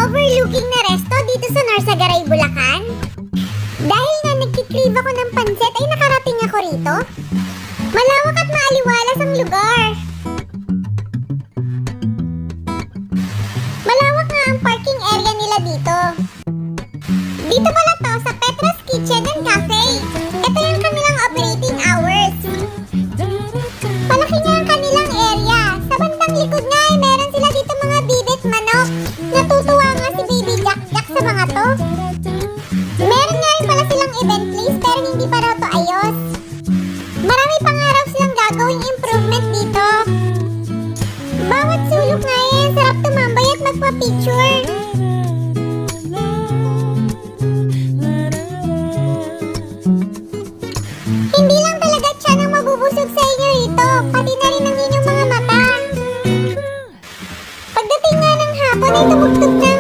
overlooking na resto dito sa Norsagaray, Bulacan? Dahil nga nagkikrave ako ng pansit ay nakarating ako rito. Malawak at maaliwalas ang lugar. Malawak nga ang parking area nila dito. Dito pala to sa Petra's Kitchen and Cafe. Ito yung kanilang operating hours. Palaki nga ang kanilang area. Sa bandang likod nga ay meron sila dito mga bibit manok. Natutuwa nga si Baby Jack Jack sa mga to. Meron nga rin pala silang event place pero hindi pa raw to ayos. Marami pa nga raw silang gagawing improvement dito. Bawat sulok nga yan, sarap tumambay at magpa-picture. Hindi lang talaga tiyan ang mabubusog sa inyo rito, pati na rin ang inyong mga mata. Pagdating nga ng hapon ay tumugtog na